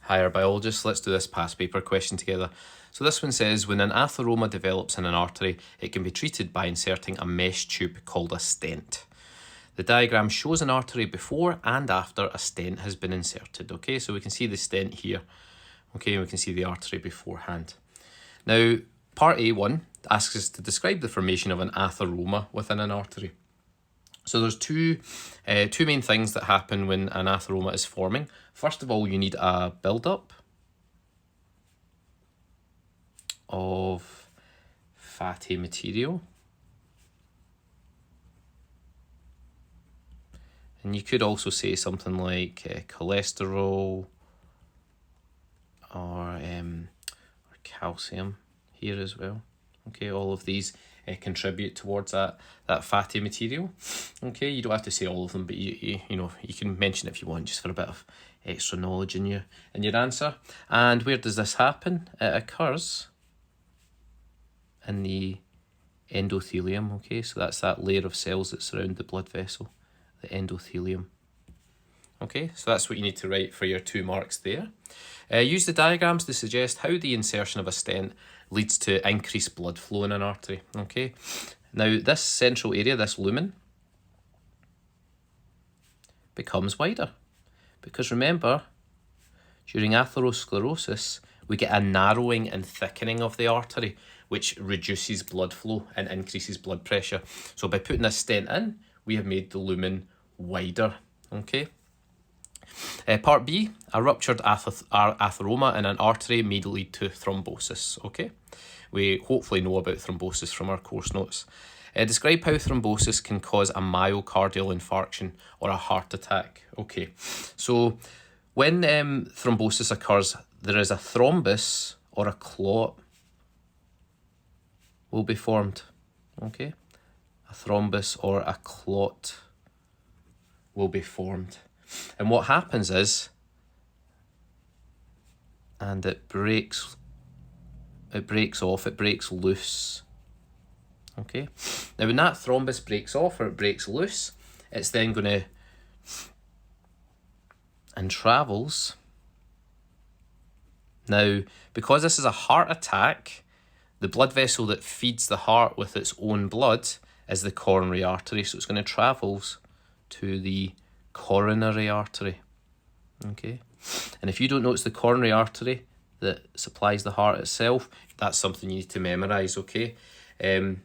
Higher biologists, let's do this past paper question together. So this one says, when an atheroma develops in an artery, it can be treated by inserting a mesh tube called a stent. The diagram shows an artery before and after a stent has been inserted. Okay, so we can see the stent here. Okay, and we can see the artery beforehand. Now, part A1 asks us to describe the formation of an atheroma within an artery. So there's two main things that happen when an atheroma is forming. First of all, you need a build-up of fatty material. And you could also say something like cholesterol or calcium here as well. Okay, all of these contribute towards that fatty material. Okay, you don't have to say all of them, but you know, you can mention it if you want, just for a bit of extra knowledge in your answer. And where does this happen? It occurs in the endothelium. Okay, so that's that layer of cells that surround the blood vessel, the endothelium. Okay, so that's what you need to write for your 2 marks there. Use the diagrams to suggest how the insertion of a stent leads to increased blood flow in an artery. Okay, now this central area, this lumen, becomes wider. Because remember, during atherosclerosis, we get a narrowing and thickening of the artery, which reduces blood flow and increases blood pressure. So by putting this stent in, we have made the lumen wider. Okay. Part B, a ruptured atheroma in an artery may lead to thrombosis. Okay, we hopefully know about thrombosis from our course notes. Describe how thrombosis can cause a myocardial infarction or a heart attack. Okay, so when thrombosis occurs, there is a thrombus or a clot will be formed. Okay, a thrombus or a clot will be formed. And what happens is, and it breaks off, it breaks loose. Okay, now when that thrombus breaks off or it breaks loose, it's then going to, and travels. Now, because this is a heart attack, the blood vessel that feeds the heart with its own blood is the coronary artery, so it's going to travel to the coronary artery. Okay, and if you don't know it's the coronary artery that supplies the heart itself, that's something you need to memorize. Okay, and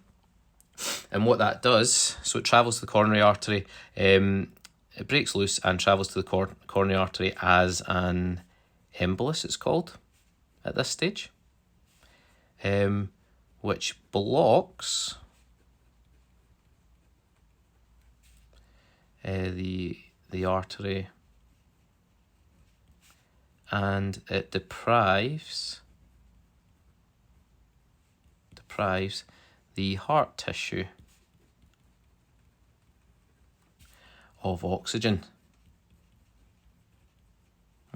what that does, so it travels to the coronary artery, it breaks loose and travels to the coronary artery as an embolus, it's called at this stage, which blocks the artery, and it deprives the heart tissue of oxygen.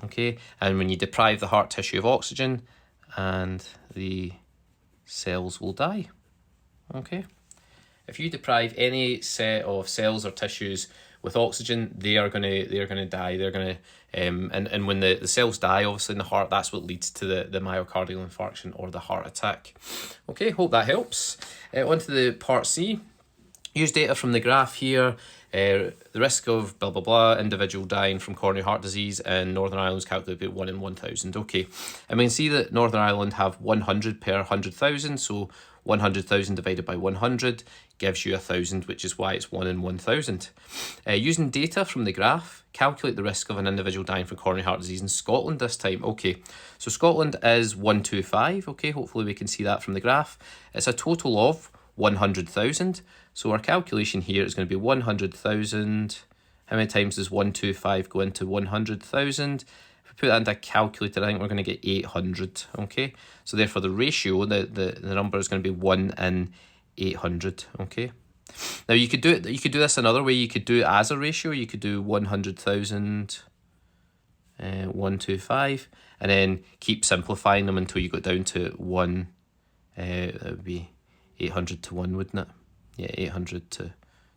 Okay, and when you deprive the heart tissue of oxygen, and the cells will die. Okay, if you deprive any set of cells or tissues with oxygen, they are gonna die. They're gonna and when the cells die, obviously in the heart, that's what leads to the myocardial infarction or the heart attack. Okay, hope that helps. On to the part C. Use data from the graph here. The risk of blah blah blah individual dying from coronary heart disease in Northern Ireland is calculated at 1 in 1,000. Okay, and we can see that Northern Ireland have 100 per 100,000, so 100,000 divided by 100 gives you 1,000, which is why it's 1 in 1,000. Using data from the graph, calculate the risk of an individual dying from coronary heart disease in Scotland this time. Okay, so Scotland is 125. Okay, hopefully we can see that from the graph. It's a total of 100,000. So our calculation here is going to be 100,000. How many times does 125 go into 100,000? If we put that into a calculator, I think we're going to get 800. Okay, so therefore the ratio, the number is going to be 1 in 800. Okay, now you could do it. You could do this another way. You could do it as a ratio. You could do 100,000, 125, and then keep simplifying them until you got down to 1. That would be 800 to 1, wouldn't it? Yeah, 800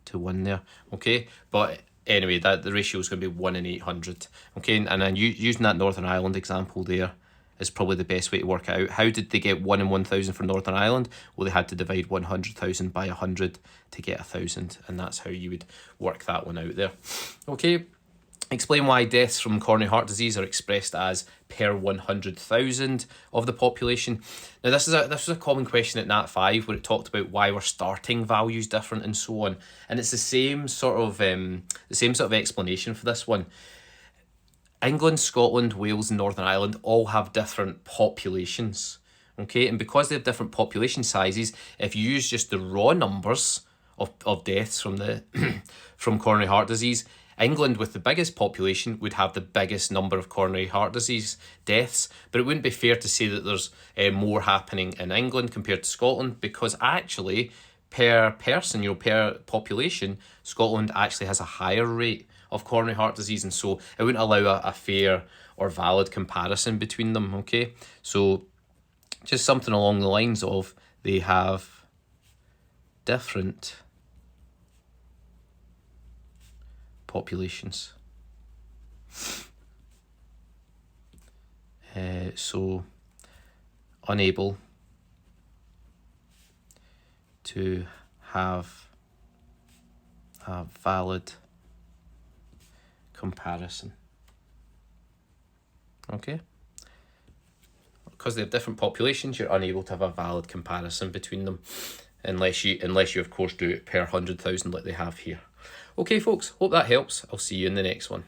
to 1 there. Okay, but anyway, that the ratio is going to be 1 in 800. Okay, and then using that Northern Ireland example there is probably the best way to work it out. How did they get 1 in 1,000 for Northern Ireland? Well, they had to divide 100,000 by 100 to get 1,000, and that's how you would work that one out there. Okay, explain why deaths from coronary heart disease are expressed as per 100,000 of the population. Now, this was a common question at Nat 5 where it talked about why were starting values different and so on, and it's the same sort of explanation for this one. England, Scotland, Wales, and Northern Ireland all have different populations. Okay, and because they have different population sizes, if you use just the raw numbers of deaths from the from coronary heart disease, England with the biggest population would have the biggest number of coronary heart disease deaths, but it wouldn't be fair to say that there's more happening in England compared to Scotland, because actually per person, per population, Scotland actually has a higher rate of coronary heart disease, and so it wouldn't allow a fair or valid comparison between them. Okay, so just something along the lines of they have different populations. So unable to have a valid comparison. Okay, because they have different populations, you're unable to have a valid comparison between them, unless you of course do it per 100,000 like they have here. Okay folks, hope that helps. I'll see you in the next one.